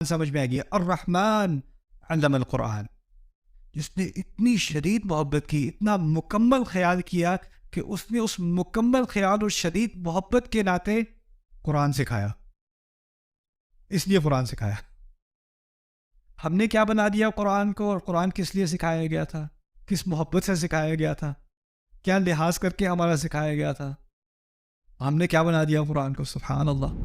سمجھ میں آ گیا الرحمن علم القرآن، جس نے اتنی شدید محبت کی، اتنا مکمل خیال کیا کہ اس نے اس مکمل خیال اور شدید محبت کے ناطے قرآن سکھایا. اس لیے قرآن سکھایا. ہم نے کیا بنا دیا قرآن کو؟ اور قرآن کس لیے سکھایا گیا تھا؟ کس محبت سے سکھایا گیا تھا؟ کیا لحاظ کر کے ہمارا سکھایا گیا تھا؟ ہم نے کیا بنا دیا قرآن کو؟ سبحان اللہ.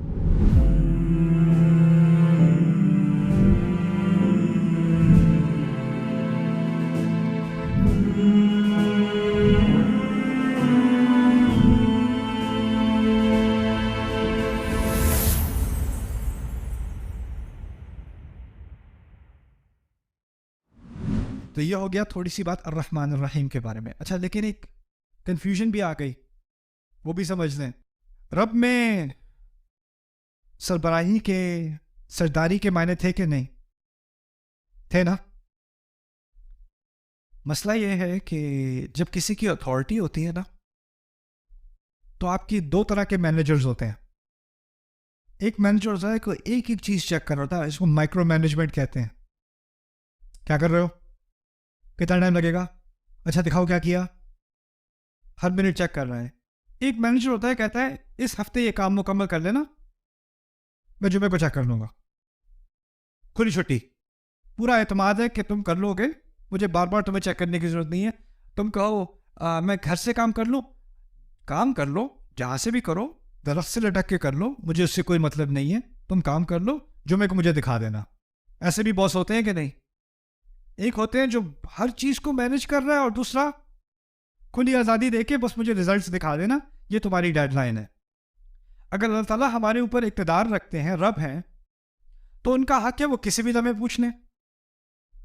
تو یہ ہو گیا تھوڑی سی بات الرحمن الرحیم کے بارے میں. اچھا، لیکن ایک کنفیوژن بھی آ گئی، وہ بھی سمجھ لیں. رب میں سربراہی کے، سرداری کے معنی تھے کہ نہیں تھے نا؟ مسئلہ یہ ہے کہ جب کسی کی اتھارٹی ہوتی ہے نا، تو آپ کی دو طرح کے مینیجرز ہوتے ہیں. ایک مینیجر ہوتا ہے کہ ایک ایک چیز چیک کر رہا ہوتا ہے، اس کو مائکرو مینجمنٹ کہتے ہیں. کیا کر رہے ہو؟ کتنا ٹائم لگے گا؟ اچھا دکھاؤ کیا کیا، ہر منٹ چیک کر رہا ہے. ایک مینیجر ہوتا ہے کہتا ہے اس ہفتے یہ کام مکمل کر لینا، میں جمعے کو چیک کر لوں گا، کھلی چھٹی. پورا اعتماد ہے کہ تم کر لو گے، مجھے بار بار تمہیں چیک کرنے کی ضرورت نہیں ہے. تم کہو میں گھر سے کام کر لوں، کام کر لو، جہاں سے بھی کرو، درخت سے لٹک کے کر لو، مجھے اس سے کوئی مطلب نہیں ہے. تم کام کر لو، جمعے کو مجھے دکھا دینا. ایسے بھی باس ہوتے ہیں کہ نہیں؟ ایک ہوتے ہیں جو ہر چیز کو مینج کر رہا ہے، اور دوسرا کھلی آزادی دے کے بس مجھے ریزلٹس دکھا دینا، یہ تمہاری ڈیڈ لائن ہے. اگر اللہ تعالیٰ ہمارے اوپر اقتدار رکھتے ہیں، رب ہیں، تو ان کا حق ہے وہ کسی بھی لمحے پوچھ لیں.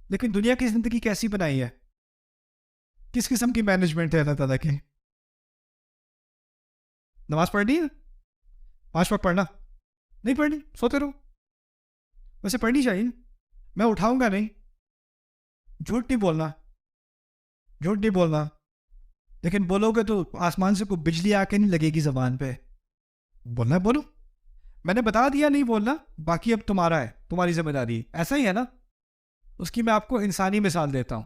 لیکن دنیا کی زندگی کیسی بنائی ہے؟ کس قسم کی مینجمنٹ ہے اللہ تعالیٰ کی؟ نماز پڑھنی ہے، 5 وقت پڑھنا، نہیں پڑھنی سوتے رہو. ویسے پڑھنی چاہیے، میں اٹھاؤں گا نہیں. جھوٹ نہیں بولنا، جھوٹ نہیں بولنا. لیکن بولو گے تو آسمان سے کوئی بجلی آ کے نہیں لگے گی زبان پہ. بولنا ہے بولو، میں نے بتا دیا نہیں بولنا، باقی اب تمہارا ہے، تمہاری ذمہ داری ہے. ایسا ہی ہے نا؟ اس کی میں آپ کو انسانی مثال دیتا ہوں.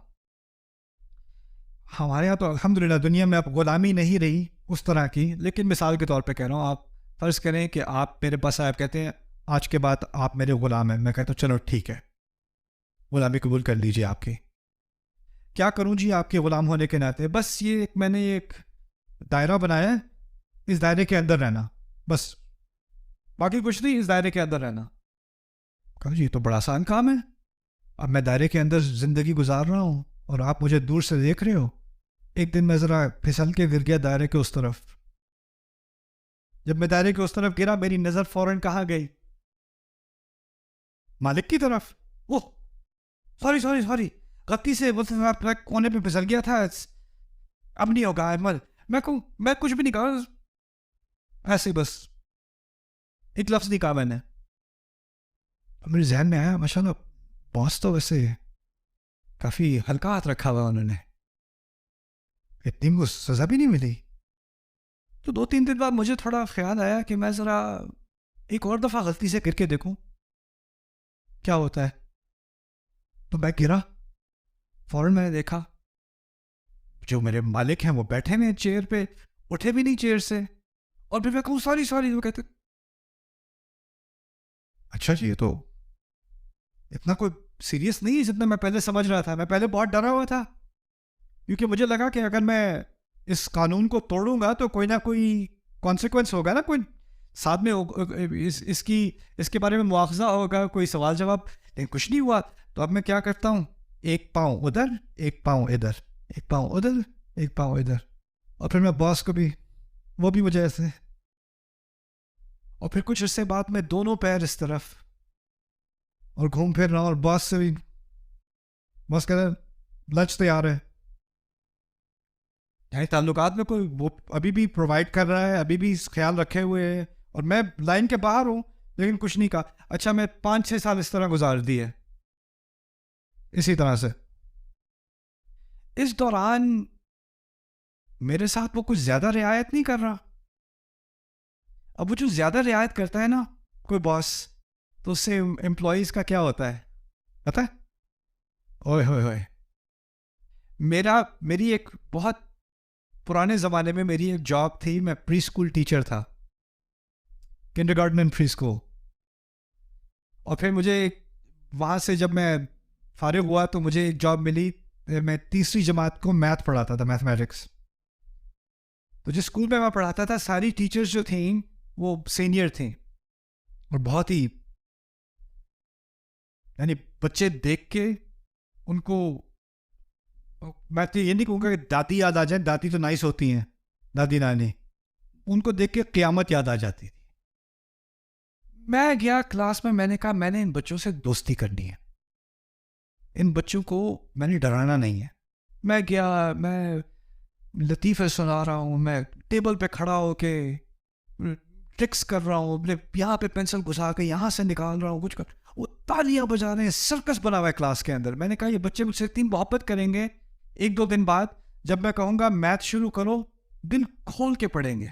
ہمارے یہاں تو الحمدللہ دنیا میں اب غلامی نہیں رہی اس طرح کی، لیکن مثال کے طور پہ کہہ رہا ہوں. آپ فرض کریں کہ آپ میرے پاس آئے، آپ کہتے ہیں آج کے بعد آپ میرے غلام ہیں. میں کہتا ہوں چلو ٹھیک ہے، غلامی قبول کر لیجیے. آپ کی کیا کروں جی آپ کے غلام ہونے کے ناطے؟ بس یہ میں نے ایک دائرہ بنایا ہے، اس دائرے کے اندر رہنا، بس باقی کچھ نہیں، اس دائرے کے اندر رہنا. کہا جی یہ تو بڑا آسان کام ہے. اب میں دائرے کے اندر زندگی گزار رہا ہوں اور آپ مجھے دور سے دیکھ رہے ہو. ایک دن میں ذرا پھسل کے گر گیا دائرے کے اس طرف. جب میں دائرے کے اس طرف گرا، میری نظر فوراً کہاں گئی؟ مالک کی طرف. اوہ سوری سوری سوری، غلطی سے کونے پہ پھسل گیا تھا، اب نہیں ہوگا. میں کچھ بھی نہیں کہا، ایسے بس ایک لفظ نہیں کہا میں نے. میرے ذہن میں آیا ماشاء اللہ باس تو ویسے کافی ہلکا ہاتھ رکھا ہوا انہوں نے، اتنی کو سزا بھی نہیں ملی. تو 2-3 دن بعد مجھے تھوڑا خیال آیا کہ میں ذرا ایک اور دفعہ غلطی سے کر کے دیکھوں کیا ہوتا ہے. تو میں گرا، فوراً میں نے دیکھا جو میرے مالک ہیں وہ بیٹھے ہوئے چیئر پہ، اٹھے بھی نہیں چیئر سے. اور پھر میں کہوں سوری سوری، وہ کہتے اچھا جی یہ تو اتنا کوئی سیریس نہیں ہے جتنا میں پہلے سمجھ رہا تھا. میں پہلے بہت ڈرا ہوا تھا، کیونکہ مجھے لگا کہ اگر میں اس قانون کو توڑوں گا تو کوئی نہ کوئی کانسیکوینس ہوگا نا، کوئی ساتھ میں اس کے بارے میں مواخذہ ہوگا، کوئی سوال جواب. لیکن کچھ نہیں ہوا. تو اب میں کیا کرتا ہوں، ایک پاؤں ادھر، ایک پاؤں ادھر، ایک پاؤں ادھر، ایک پاؤں ادھر. اور پھر میں باس کو بھی، وہ بھی مجھے ایسے. اور پھر کچھ عرصے بعد میں دونوں پیر اس طرف اور گھوم پھر رہا ہوں، اور باس سے بھی، باس کہہ رہا ہے لنچ تیار ہے. یعنی تعلقات میں کوئی وہ ابھی بھی پرووائڈ کر رہا ہے، ابھی بھی خیال رکھے ہوئے ہے، اور میں لائن کے باہر ہوں لیکن کچھ نہیں کہا. اچھا میں 5-6 سال اس طرح گزار دیے اسی طرح سے. اس دوران میرے ساتھ وہ کچھ زیادہ رعایت نہیں کر رہا. اب وہ جو زیادہ رعایت کرتا ہے نا کوئی باس، تو اس سے امپلائیز کا کیا ہوتا ہے پتہ ہے؟ اوئے ہوئے ہوئے، میری ایک بہت پرانے زمانے میں میری ایک جاب تھی، میں پری اسکول ٹیچر تھا، kindergarten and preschool. اور پھر مجھے وہاں سے جب میں فارغ ہوا تو مجھے ایک جاب ملی، میں تیسری جماعت کو میتھ پڑھاتا تھا، میتھمیٹکس. تو جس اسکول میں پڑھاتا تھا ساری ٹیچرز جو تھیں وہ سینئر تھیں، اور بہت ہی یعنی بچے دیکھ کے ان کو، میں تو یہ نہیں کہوں گا کہ دادی یاد آ جائیں، دادی تو نائس ہوتی ہیں، دادی نانی، ان کو دیکھ کے قیامت یاد آ جاتی تھی. میں گیا کلاس میں نے کہا میں نے ان بچوں سے دوستی کرنی ہے، ان بچوں کو میں نے ڈرانا نہیں ہے. میں گیا، میں لطیفے سنا رہا ہوں، میں ٹیبل پہ کھڑا ہو کے ٹرکس کر رہا ہوں، یہاں پہ پینسل گھسا کے یہاں سے نکال رہا ہوں، کچھ کر وہ تالیاں بجا رہے ہیں، سرکس بنا ہوا ہے کلاس کے اندر. میں نے کہا یہ بچے مجھ سے اتنی محبت کریں گے، ایک دو دن بعد جب میں کہوں گا میتھ شروع کرو دل کھول کے پڑھیں گے.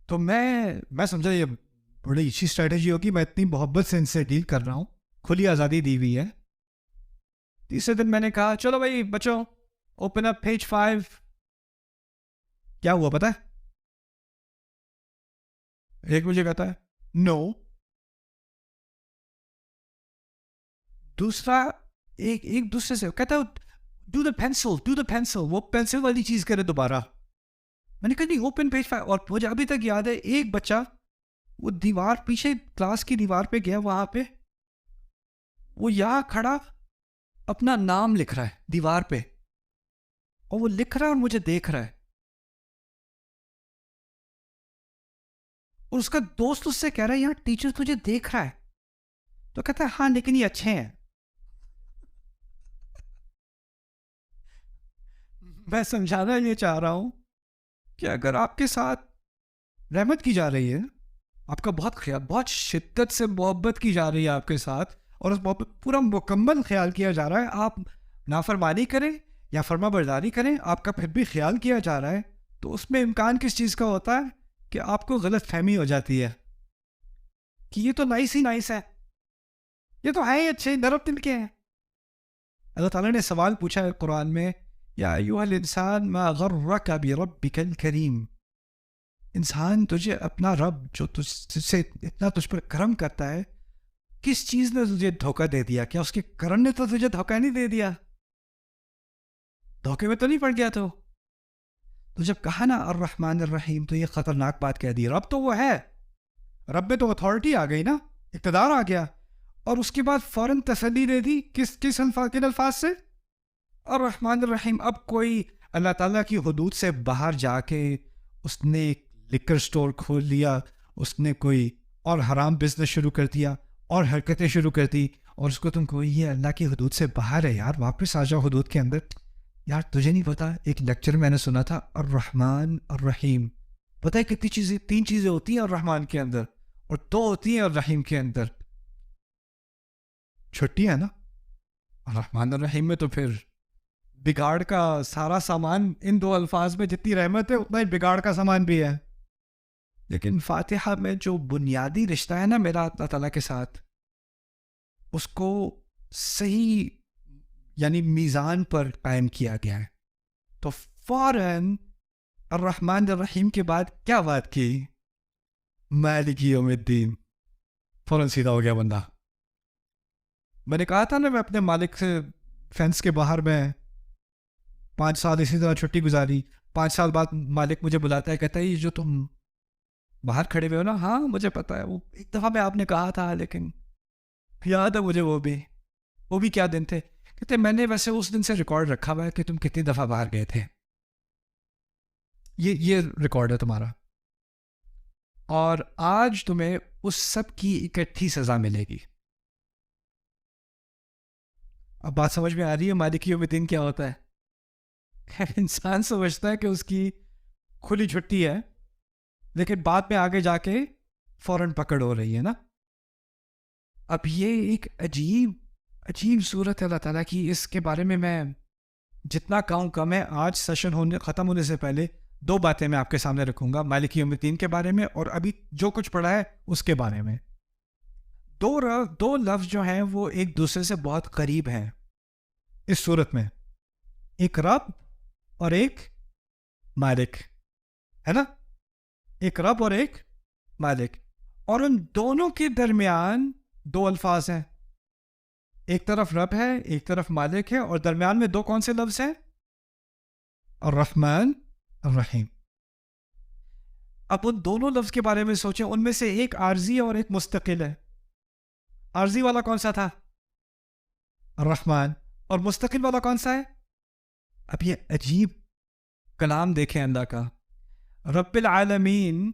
تو میں سمجھا یہ بڑی اچھی اسٹریٹجی ہوگی، میں اتنی محبت سے ان سے ڈیل کر رہا ہوں، کھلی آزادی دی ہوئی ہے. تیسرے دن میں نے کہا چلو بھائی بچوں اوپن اپ پیج 5. کیا ہوا پتہ ہے؟ ایک مجھے کہتا ہے نو، دوسرا ایک دوسرے سے کہتا ہے ڈو دا پینسل، وہ پینسل والی چیز کرے دوبارہ. میں نے کہا نہیں اوپن پیج 5. اور مجھے ابھی تک یاد ہے ایک بچہ وہ دیوار پیچھے کلاس کی دیوار پہ گیا، وہاں پہ وہ یہاں کھڑا اپنا نام لکھ رہا ہے دیوار پہ، اور وہ لکھ رہا ہے اور مجھے دیکھ رہا ہے. اور اس کا دوست اس سے کہہ رہا ہے یار ٹیچر تجھے دیکھ رہا ہے، تو کہتا ہے ہاں لیکن یہ اچھے ہیں. میں سمجھانا یہ چاہ رہا ہوں کہ اگر آپ کے ساتھ رحمت کی جا رہی ہے، آپ کا بہت خیال، بہت شدت سے محبت کی جا رہی ہے آپ کے ساتھ، اور اس محبت پورا مکمل خیال کیا جا رہا ہے، آپ نافرمانی کریں یا فرما برداری کریں، آپ کا پھر بھی خیال کیا جا رہا ہے، تو اس میں امکان کس چیز کا ہوتا ہے کہ آپ کو غلط فہمی ہو جاتی ہے کہ یہ تو نائس ہی نائس ہے، یہ تو ہے ہی اچھے نرم دل کے ہیں. اللہ تعالیٰ نے سوال پوچھا ہے قرآن میں، یا ایھا الانسان ما غرک بربک الکریم، انسان تجھے اپنا رب جو تجھ سے اتنا تجھ پر کرم کرتا ہے، کس چیز نے تجھے دھوکہ دے دیا؟ کیا اس کے کرم نے تو تجھے دھوکہ نہیں دے دیا؟ دھوکے میں تو نہیں پڑ گیا؟ تو جب کہا نا الرحمن الرحیم تو یہ خطرناک بات کہہ دی. رب تو وہ ہے، رب میں تو اتھارٹی آ گئی نا، اقتدار آ گیا، اور اس کے بعد فوراً تسلی دے دی کن الفاظ سے؟ الرحمن الرحیم. اب کوئی اللہ تعالیٰ کی حدود سے باہر جا کے اس نے ایک لکر سٹور کھول لیا، اس نے کوئی اور حرام بزنس شروع کر دیا اور حرکتیں شروع کر دی، اور اس کو تم کو یہ اللہ کی حدود سے باہر ہے یار، واپس آ جاؤ حدود کے اندر. یار تجھے نہیں پتا، ایک لیکچر میں نے سنا تھا الرحمن الرحیم، پتہ ہے کتنی چیزیں، 3 چیزیں ہوتی ہیں الرحمن کے اندر اور 2 ہوتی ہیں الرحیم کے اندر. چھٹی ہے نا الرحمن الرحیم میں، تو پھر بگاڑ کا سارا سامان ان 2 الفاظ میں، جتنی رحمت ہے اتنا ہی بگاڑ کا سامان بھی ہے. لیکن فاتحہ میں جو بنیادی رشتہ ہے نا میرا اللہ تعالیٰ کے ساتھ، اس کو صحیح یعنی میزان پر قائم کیا گیا ہے. تو فوراً الرحمن الرحیم کے بعد کیا بات کی؟ مالک یوم الدین. فوراً سیدھا ہو گیا بندہ. میں نے کہا تھا نا میں اپنے مالک سے فینس کے باہر میں 5 سال اسی طرح چھٹی گزاری. 5 سال بعد مالک مجھے بلاتا ہے، کہتا ہے یہ جو تم باہر کھڑے ہوئے ہو نا، ہاں مجھے پتا ہے، وہ ایک دفعہ میں آپ نے کہا تھا، لیکن یاد ہے مجھے وہ بھی کیا دن تھے. کہتے میں نے ویسے اس دن سے ریکارڈ رکھا ہوا ہے کہ تم کتنی دفعہ باہر گئے تھے، یہ ریکارڈ ہے تمہارا، اور آج تمہیں اس سب کی اکٹھی سزا ملے گی. اب بات سمجھ میں آ رہی ہے مالک یوم الدین کیا ہوتا ہے؟ انسان سمجھتا ہے کہ اس کی کھلی چھٹی ہے، لیکن بعد میں آگے جا کے فوراً پکڑ ہو رہی ہے نا. اب یہ ایک عجیب صورت ہے اللہ تعالیٰ کی. اس کے بارے میں جتنا کہوں کم ہے. آج سیشن ختم ہونے سے پہلے 2 باتیں میں آپ کے سامنے رکھوں گا، مالک یوم الدین کے بارے میں اور ابھی جو کچھ پڑھا ہے اس کے بارے میں. دو لفظ جو ہیں وہ ایک دوسرے سے بہت قریب ہیں اس صورت میں، ایک رب اور ایک مالک، ہے نا؟ ایک رب اور ایک مالک، اور ان دونوں کے درمیان دو الفاظ ہیں، ایک طرف رب ہے ایک طرف مالک ہے، اور درمیان میں دو کون سے لفظ ہیں؟ الرحمن الرحیم۔ اب ان دونوں لفظ کے بارے میں سوچیں، ان میں سے ایک عارضی اور ایک مستقل ہے۔ عارضی والا کون سا تھا؟ الرحمن، اور مستقل والا کون سا ہے؟ اب یہ عجیب کلام دیکھیں اللہ کا، رب العالمین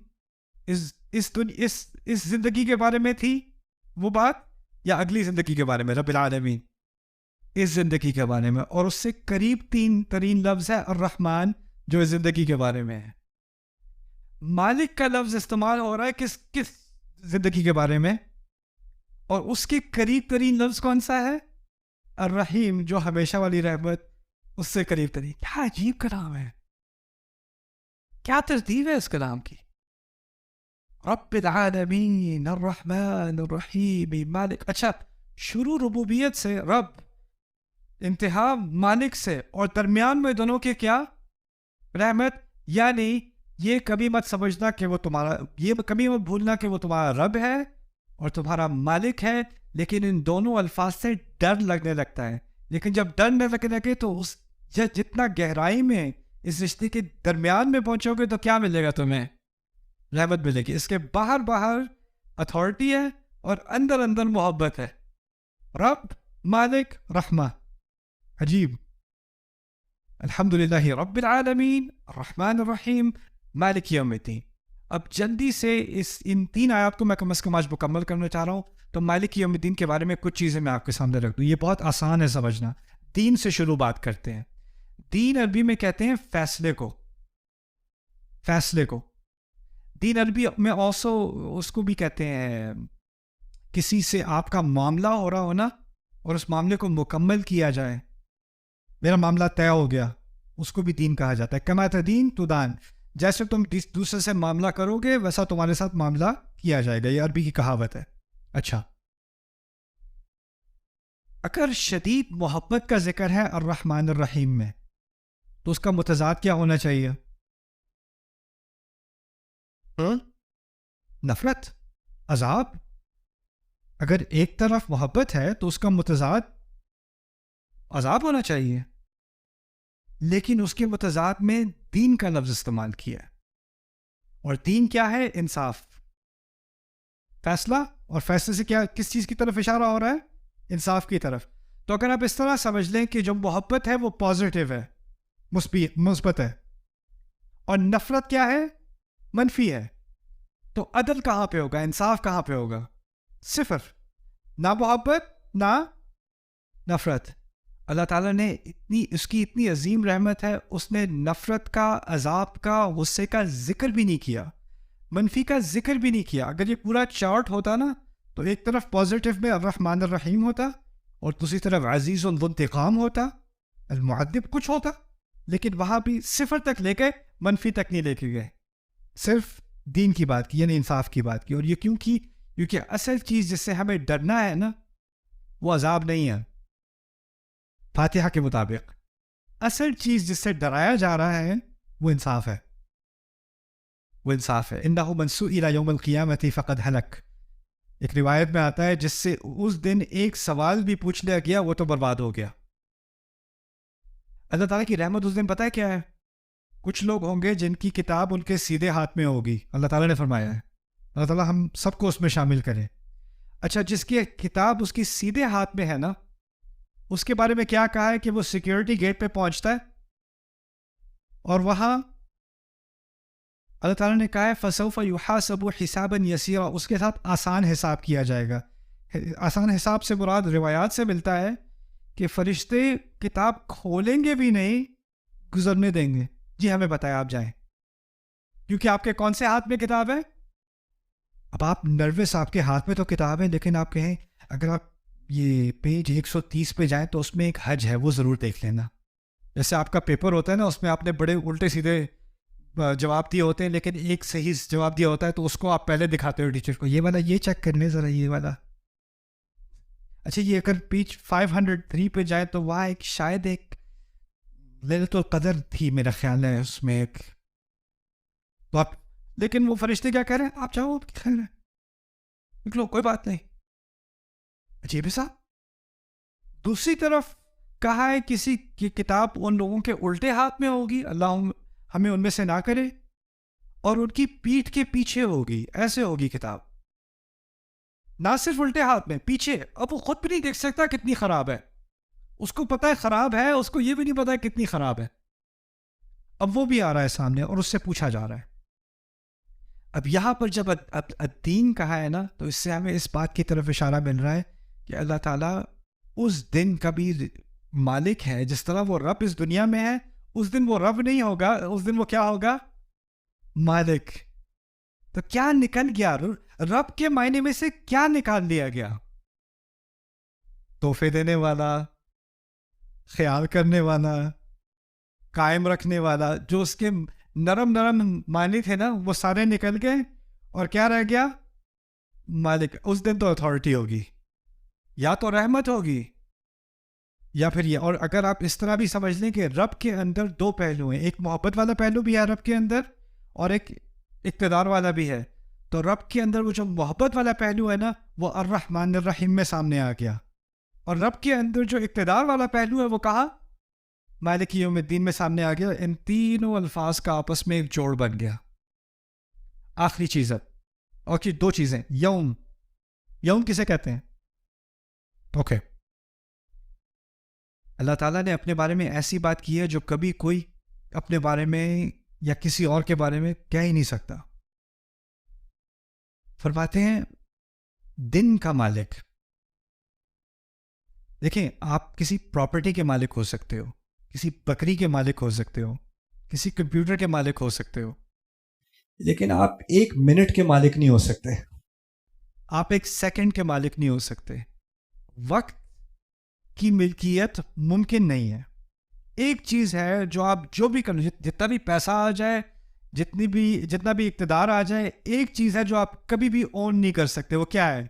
اس زندگی کے بارے میں تھی وہ بات، یا اگلی زندگی کے بارے میں؟ رب العالمین اس زندگی کے بارے میں، اور اس سے قریب ترین لفظ ہے الرحمن جو اس زندگی کے بارے میں ہے۔ مالک کا لفظ استعمال ہو رہا ہے کس زندگی کے بارے میں، اور اس کے قریب ترین لفظ کون سا ہے؟ الرحیم، جو ہمیشہ والی رحمت، اس سے قریب ترین۔ کیا عجیب کلام ہے، کیا ترتیب ہے اس کلام کی! رب العالمین الرحمن الرحیم مالک۔ اچھا، شروع ربوبیت سے رب، انتہا مالک سے، اور درمیان میں دونوں کے کیا؟ رحمت۔ یعنی یہ کبھی مت سمجھنا کہ وہ تمہارا، یہ کبھی مت بھولنا کہ وہ تمہارا رب ہے اور تمہارا مالک ہے، لیکن ان دونوں الفاظ سے ڈر لگنے لگتا ہے۔ لیکن جب ڈر نہ لگنے لگے تو اس جتنا گہرائی میں اس رشتے کے درمیان میں پہنچو گے تو کیا ملے گا تمہیں؟ رحمت ملے گی۔ اس کے باہر اتھارٹی ہے اور اندر محبت ہے۔ رب، مالک، رحمہ، عجیب۔ الحمدللہ رب العالمین الرحمن الرحیم مالک یوم الدین۔ اب جلدی سے ان 3 آیات کو میں کم از کم آج مکمل کرنا چاہ رہا ہوں، تو مالک یوم الدین کے بارے میں کچھ چیزیں میں آپ کے سامنے رکھ دوں۔ یہ بہت آسان ہے سمجھنا۔ دین سے شروع بات کرتے ہیں۔ دین عربی میں کہتے ہیں فیصلے کو۔ دین عربی میں اس کو بھی کہتے ہیں کسی سے آپ کا معاملہ ہو رہا ہونا اور اس معاملے کو مکمل کیا جائے، میرا معاملہ طے ہو گیا، اس کو بھی دین کہا جاتا ہے۔ کما تدین تدان، جیسے تم دوسرے سے معاملہ کرو گے ویسا تمہارے ساتھ معاملہ کیا جائے گا، یہ عربی کی کہاوت ہے۔ اچھا، اگر شدید محبت کا ذکر ہے الرحمن الرحیم میں تو اس کا متضاد کیا ہونا چاہیے؟ نفرت، عذاب۔ اگر ایک طرف محبت ہے تو اس کا متضاد عذاب ہونا چاہیے، لیکن اس کے متضاد میں دین کا لفظ استعمال کیا ہے، اور دین کیا ہے؟ انصاف، فیصلہ، اور فیصلے سے کیا، کس چیز کی طرف اشارہ ہو رہا ہے؟ انصاف کی طرف۔ تو اگر آپ اس طرح سمجھ لیں کہ جو محبت ہے وہ پازیٹیو ہے، مثبت ہے، اور نفرت کیا ہے؟ منفی ہے، تو عدل کہاں پہ ہوگا؟ انصاف کہاں پہ ہوگا؟ صفر، نہ محبت نہ نفرت۔ اللہ تعالیٰ نے اس کی اتنی عظیم رحمت ہے، اس نے نفرت کا، عذاب کا، غصے کا ذکر بھی نہیں کیا، منفی کا ذکر بھی نہیں کیا۔ اگر یہ پورا چارٹ ہوتا نا تو ایک طرف پازیٹیو میں الرحمن الرحیم ہوتا اور دوسری طرف عزیز الانتقام ہوتا، المعذب کچھ ہوتا، لیکن وہاں بھی صفر تک لے کے منفی تک نہیں لے کے گئے، صرف دین کی بات کی، یعنی انصاف کی بات کی۔ اور یہ کیونکہ اصل چیز جس سے ہمیں ڈرنا ہے نا وہ عذاب نہیں ہے۔ فاتحہ کے مطابق اصل چیز جس سے ڈرایا جا رہا ہے وہ انصاف ہے، انہ من سئل یوم القیامۃ فقد ہلک۔ ایک روایت میں آتا ہے جس سے اس دن ایک سوال بھی پوچھ لیا گیا وہ تو برباد ہو گیا۔ اللہ تعالیٰ کی رحمت اس دن پتہ ہے کیا ہے؟ کچھ لوگ ہوں گے جن کی کتاب ان کے سیدھے ہاتھ میں ہوگی، اللہ تعالیٰ نے فرمایا ہے، اللہ تعالیٰ ہم سب کو اس میں شامل کرے۔ اچھا، جس کی کتاب اس کی سیدھے ہاتھ میں ہے نا، اس کے بارے میں کیا کہا ہے کہ وہ سیکیورٹی گیٹ پہ پہنچتا ہے اور وہاں اللہ تعالیٰ نے کہا ہے فَسَوْفَ يُحَاسَبُ حِسَابًا يَسِيرًا، اس کے ساتھ آسان حساب کیا جائے گا۔ آسان حساب سے مراد روایات سے ملتا ہے کہ فرشتے کتاب کھولیں گے بھی نہیں، گزرنے دیں گے، جی ہمیں بتایا آپ جائیں، کیونکہ آپ کے کون سے ہاتھ میں کتاب ہے؟ اب آپ نروس، آپ کے ہاتھ میں تو کتاب ہے، لیکن آپ کہیں اگر آپ یہ پیج 130 پہ جائیں تو اس میں ایک حج ہے، وہ ضرور دیکھ لینا۔ جیسے آپ کا پیپر ہوتا ہے نا، اس میں آپ نے بڑے الٹے سیدھے جواب دیے ہوتے ہیں، لیکن ایک صحیح جواب دیا ہوتا ہے تو اس کو آپ پہلے دکھاتے ہو ٹیچر کو، یہ والا یہ چیک کرنے ذرا، یہ والا اچھا یہ اگر پیج 503 پہ جائے تو وہاں ایک شاید ایک ليلۃ القدر تھی میرا خیال ہے اس میں ایک. تو آپ لیکن وہ فرشتے کیا کہہ رہے ہیں؟ آپ چاہو آپ کی خیر ہے نکلو کوئی بات نہیں. عجیب ہے صاحب. دوسری طرف کہا ہے کسی کی کتاب ان لوگوں کے الٹے ہاتھ میں ہوگی، اللہ ہمیں ان میں سے نہ کرے، اور ان کی پیٹھ کے پیچھے ہوگی، ایسے ہوگی کتاب. نہ صرف الٹے ہاتھ میں، پیچھے. اب وہ خود بھی نہیں دیکھ سکتا کتنی خراب ہے. اس کو پتا ہے خراب ہے، اس کو یہ بھی نہیں پتا ہے کتنی خراب ہے. اب وہ بھی آ رہا ہے سامنے اور اس سے پوچھا جا رہا ہے. اب یہاں پر جب الدین کہا ہے نا، تو اس سے ہمیں اس بات کی طرف اشارہ مل رہا ہے کہ اللہ تعالیٰ اس دن کا بھی مالک ہے. جس طرح وہ رب اس دنیا میں ہے، اس دن وہ رب نہیں ہوگا، اس دن وہ کیا ہوگا؟ مالک. تو کیا نکل گیا؟ رب کے معنی میں سے کیا نکال دیا گیا؟ تحفے دینے والا، خیال کرنے والا، قائم رکھنے والا. جو اس کے نرم معنی تھے نا وہ سارے نکل گئے، اور کیا رہ گیا؟ مالک. اس دن تو اتھارٹی ہوگی، یا تو رحمت ہوگی یا پھر یہ. اور اگر آپ اس طرح بھی سمجھ لیں کہ رب کے اندر دو پہلو ہیں، ایک محبت والا پہلو بھی ہے رب کے اندر، اور ایک اقتدار والا بھی ہے. تو رب کے اندر وہ جو محبت والا پہلو ہے نا، وہ الرحمن الرحیم میں سامنے آ گیا. اور رب کے اندر جو اقتدار والا پہلو ہے وہ کہا؟ مالک یوم الدین میں سامنے آ گیا. ان تینوں الفاظ کا آپس میں ایک جوڑ بن گیا. آخری چیز ہے، اور دو چیزیں. یوم کسے کہتے ہیں؟ اوکے. اللہ تعالیٰ نے اپنے بارے میں ایسی بات کی ہے جو کبھی کوئی اپنے بارے میں یا کسی اور کے بارے میں کہہ ہی نہیں سکتا. فرماتے ہیں دن کا مالک. دیکھیں، آپ کسی پراپرٹی کے مالک ہو سکتے ہو، کسی بکری کے مالک ہو سکتے ہو، کسی کمپیوٹر کے مالک ہو سکتے ہو، لیکن آپ ایک منٹ کے مالک نہیں ہو سکتے. آپ ایک سیکنڈ کے مالک نہیں ہو سکتے. وقت کی ملکیت ممکن نہیں ہے. ایک چیز ہے جو آپ جو بھی کرو، جتنا بھی پیسہ آ جائے، جتنا بھی اقتدار آ جائے، ایک چیز ہے جو آپ کبھی بھی اون نہیں کر سکتے. وہ کیا ہے؟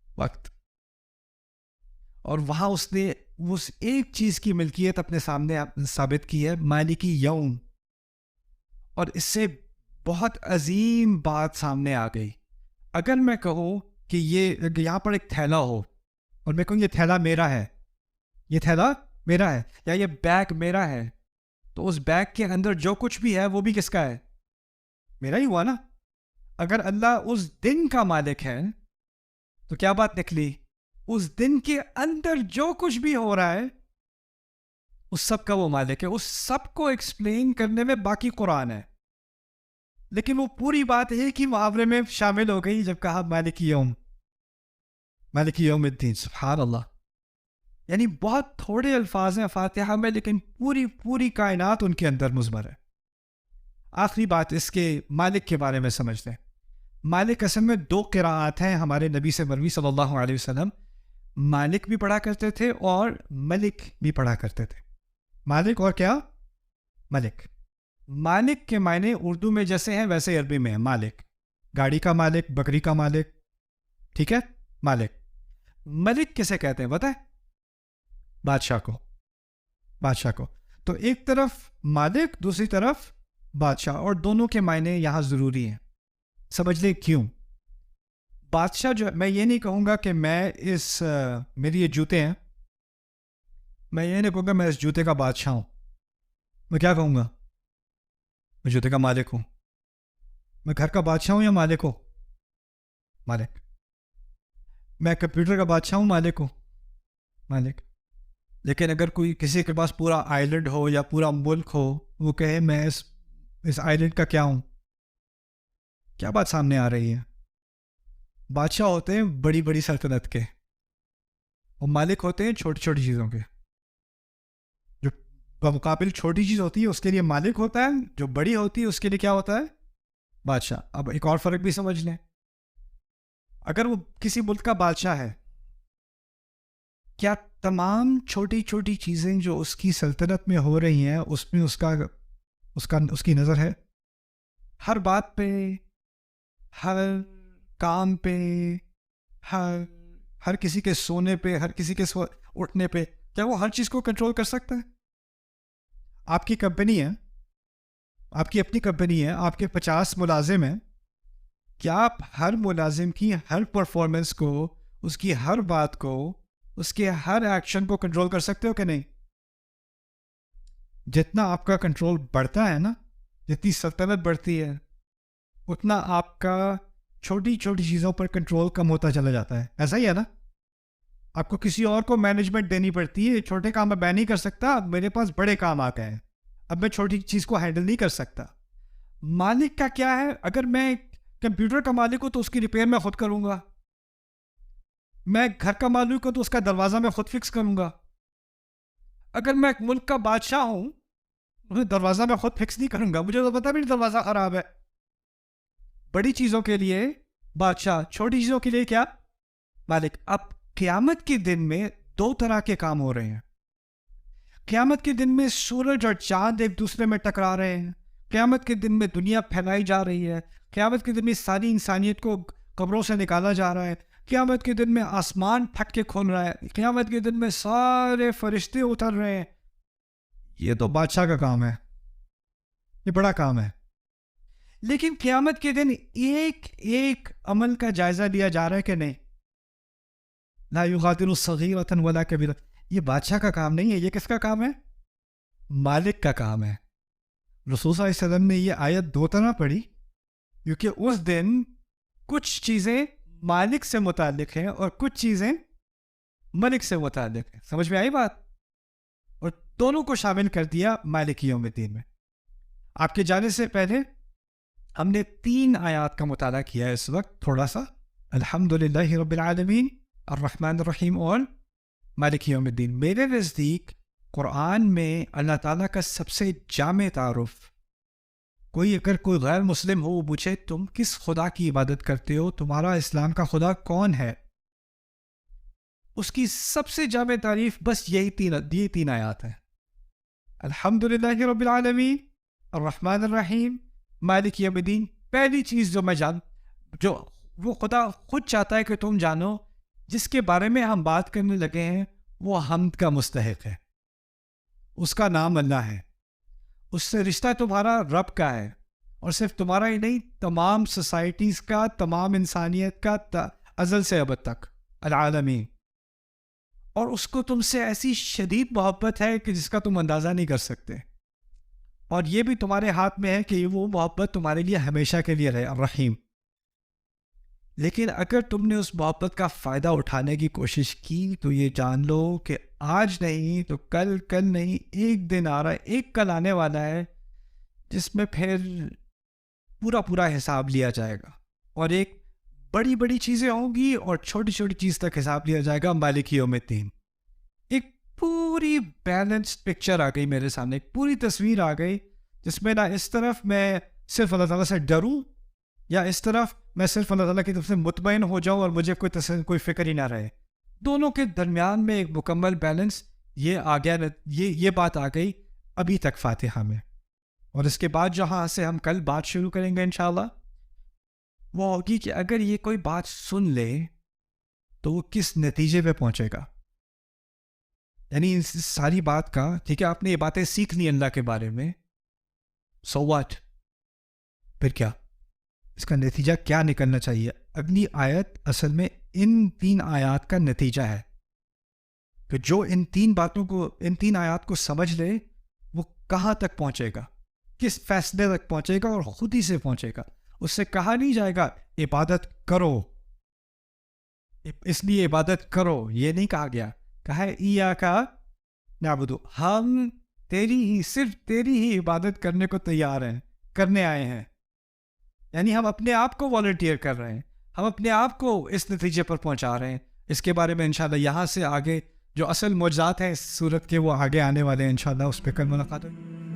وقت. اور وہاں اس نے اس ایک چیز کی ملکیت اپنے سامنے ثابت کی ہے، مالکی یوم. اور اس سے بہت عظیم بات سامنے آ گئی. اگر میں کہوں کہ یہاں پر ایک تھیلا ہو، اور میں کہوں یہ تھیلا میرا ہے، یہ تھیلا میرا ہے، یا یہ بیگ میرا ہے، تو اس بیگ کے اندر جو کچھ بھی ہے وہ بھی کس کا ہے؟ میرا ہی ہوا نا. اگر اللہ اس دن کا مالک ہے تو کیا بات نکلی؟ اس دن کے اندر جو کچھ بھی ہو رہا ہے اس سب کا وہ مالک ہے. اس سب کو ایکسپلین کرنے میں باقی قرآن ہے، لیکن وہ پوری بات ایک ہی محاورے میں شامل ہو گئی جب کہا مالک یوم الدین. سبحان اللہ. یعنی بہت تھوڑے الفاظ ہیں فاتحہ میں، لیکن پوری کائنات ان کے اندر مضمر ہے. آخری بات اس کے مالک کے بارے میں سمجھتے ہیں. مالک اصل میں دو قراءات ہیں ہمارے نبی سے مروی صلی اللہ علیہ وسلم. مالک بھی پڑھا کرتے تھے اور ملک بھی پڑھا کرتے تھے. مالک اور کیا؟ ملک. مالک کے معنی اردو میں جیسے ہیں ویسے عربی میں ہیں. مالک گاڑی کا مالک، بکری کا مالک، ٹھیک ہے، مالک. ملک کسے کہتے ہیں پتہ ہے؟ بادشاہ کو. تو ایک طرف مالک، دوسری طرف بادشاہ، اور دونوں کے معنی یہاں ضروری ہیں. سمجھ لیں کیوں. بادشاہ جو، میں یہ نہیں کہوں گا کہ میں میری یہ جوتے ہیں، میں یہ نہیں کہوں گا میں اس جوتے کا بادشاہ ہوں. میں کیا کہوں گا؟ میں جوتے کا مالک ہوں. میں گھر کا بادشاہ ہوں یا مالک ہوں؟ مالک. میں کمپیوٹر کا بادشاہ ہوں، مالک ہوں، مالک. لیکن اگر کوئی کسی کے پاس پورا آئی لینڈ ہو یا پورا ملک ہو، وہ کہے میں اس آئی لینڈ کا کیا ہوں؟ کیا بات سامنے آ رہی ہے؟ بادشاہ ہوتے ہیں بڑی سلطنت کے، اور مالک ہوتے ہیں چھوٹی چیزوں کے. جو بمقابل چھوٹی چیز ہوتی ہے اس کے لیے مالک ہوتا ہے، جو بڑی ہوتی ہے اس کے لیے کیا ہوتا ہے؟ بادشاہ. اب ایک اور فرق بھی سمجھ لیں. اگر وہ کسی ملک کا بادشاہ ہے، کیا تمام چھوٹی چیزیں جو اس کی سلطنت میں ہو رہی ہیں اس میں اس کی نظر ہے؟ ہر بات پہ، ہر کام پہ، ہر کسی کے سونے پہ، ہر کسی کے اٹھنے پہ، کیا وہ ہر چیز کو کنٹرول کر سکتا ہے؟ آپ کی کمپنی ہے، آپ کی اپنی کمپنی ہے، آپ کے 50 ملازم ہیں، کیا آپ ہر ملازم کی ہر پرفارمنس کو، اس کی ہر بات کو، اس کے ہر ایکشن کو کنٹرول کر سکتے ہو کہ نہیں؟ جتنا آپ کا کنٹرول بڑھتا ہے نا، جتنی سلطنت بڑھتی ہے، اتنا آپ کا چھوٹی چھوٹی چیزوں پر کنٹرول کم ہوتا چلا جاتا ہے. ایسا ہی ہے نا؟ آپ کو کسی اور کو مینجمنٹ دینی پڑتی ہے. چھوٹے کام میں نہیں کر سکتا، اب میرے پاس بڑے کام آ گئے ہیں، اب میں چھوٹی چیز کو ہینڈل نہیں کر سکتا. مالک کا کیا ہے؟ اگر میں کمپیوٹر کا مالک ہوں تو اس کی ریپیئر میں خود کروں گا. میں گھر کا مالک ہوں تو اس کا دروازہ میں خود فکس کروں گا. اگر میں ایک ملک کا بادشاہ ہوں، دروازہ میں خود فکس نہیں کروں گا، مجھے تو پتا بھی نہیں دروازہ خراب ہے. بڑی چیزوں کے لیے بادشاہ، چھوٹی چیزوں کے لیے کیا؟ مالک. اب قیامت کے دن میں 2 طرح کے کام ہو رہے ہیں. قیامت کے دن میں سورج اور چاند ایک دوسرے میں ٹکرا رہے ہیں. قیامت کے دن میں دنیا پھیلائی جا رہی ہے. قیامت کے دن میں ساری انسانیت کو قبروں سے نکالا جا رہا ہے. قیامت کے دن میں آسمان پھٹ کے کھل رہا ہے. قیامت کے دن میں سارے فرشتے اتر رہے ہیں. یہ تو بادشاہ کا کام ہے، یہ بڑا کام ہے. لیکن قیامت کے دن ایک ایک عمل کا جائزہ لیا جا رہا ہے کہ نہیں؟ لا یغادر صغیرۃ ولا کبیرۃ. یہ بادشاہ کا کام نہیں ہے، یہ کس کا کام ہے؟ مالک کا کام ہے. رسول صلی اللہ علیہ وسلم نے یہ آیت 2 طرح پڑھی، کیونکہ اس دن کچھ چیزیں مالک سے متعلق ہیں اور کچھ چیزیں ملک سے متعلق ہیں. سمجھ میں آئی بات؟ اور دونوں کو شامل کر دیا مالک یوم الدین میں. آپ کے جانے سے پہلے ہم نے 3 آیات کا مطالعہ کیا ہے اس وقت تھوڑا سا. الحمدللہ رب العالمین، الرحمن الرحیم اور مالک یوم الدین. میرے نزدیک قرآن میں اللہ تعالیٰ کا سب سے جامع تعارف، اگر کوئی غیر مسلم ہو وہ پوچھے تم کس خدا کی عبادت کرتے ہو، تمہارا اسلام کا خدا کون ہے، اس کی سب سے جامع تعریف بس یہی 3 آیات ہیں. الحمدللہ رب العالمین، الرحمن الرحیم، مالک یوم الدین. پہلی چیز جو وہ خدا خود چاہتا ہے کہ تم جانو، جس کے بارے میں ہم بات کرنے لگے ہیں، وہ حمد کا مستحق ہے. اس کا نام اللہ ہے. اس سے رشتہ تمہارا رب کا ہے، اور صرف تمہارا ہی نہیں، تمام سوسائٹیز کا، تمام انسانیت کا، ازل سے ابد تک، العالمین. اور اس کو تم سے ایسی شدید محبت ہے کہ جس کا تم اندازہ نہیں کر سکتے. اور یہ بھی تمہارے ہاتھ میں ہے کہ وہ محبت تمہارے لیے ہمیشہ کے لیے رہے، الرحیم. لیکن اگر تم نے اس محبت کا فائدہ اٹھانے کی کوشش کی تو یہ جان لو کہ آج نہیں تو کل نہیں، ایک دن آ رہا ہے، ایک کل آنے والا ہے جس میں پھر پورا حساب لیا جائے گا. اور ایک بڑی چیزیں ہوں گی اور چھوٹی چیز تک حساب لیا جائے گا. مالک یوم الدین. ایک پوری بیلنس پکچر آ گئی میرے سامنے، ایک پوری تصویر آ گئی جس میں نہ اس طرف میں صرف اللہ تعالیٰ سے ڈروں، یا اس طرف میں صرف اللہ تعالیٰ کی طرف سے مطمئن ہو جاؤں اور مجھے کوئی فکر ہی نہ رہے. دونوں کے درمیان میں ایک مکمل بیلنس یہ آ گیا. یہ بات آ گئی ابھی تک فاتحہ میں. اور اس کے بعد جہاں سے ہم کل بات شروع کریں گے انشاءاللہ، وہ ہوگی کہ اگر یہ کوئی بات سن لے تو وہ کس نتیجے پہ پہنچے گا. یعنی اس ساری بات کا، ٹھیک ہے آپ نے یہ باتیں سیکھ لی اللہ کے بارے میں، سو واٹ، پھر کیا؟ اس کا نتیجہ کیا نکلنا چاہیے؟ اگلی آیت اصل میں ان 3 آیات کا نتیجہ ہے کہ جو ان 3 آیات کو سمجھ لے وہ کہاں تک پہنچے گا، کس فیصلے تک پہنچے گا، اور خود ہی سے پہنچے گا. اس سے کہا نہیں جائے گا عبادت کرو، اس لیے عبادت کرو، یہ نہیں کہا گیا. کہا ہے ایاک نعبد، ہم صرف تیری ہی عبادت کرنے کو تیار ہیں، کرنے آئے ہیں. یعنی ہم اپنے آپ کو والنٹیئر کر رہے ہیں، ہم اپنے آپ کو اس نتیجے پر پہنچا رہے ہیں. اس کے بارے میں انشاءاللہ یہاں سے آگے جو اصل معجزات ہیں اس صورت کے وہ آگے آنے والے ہیں انشاءاللہ. اس پہ کل ملاقات ہوگی.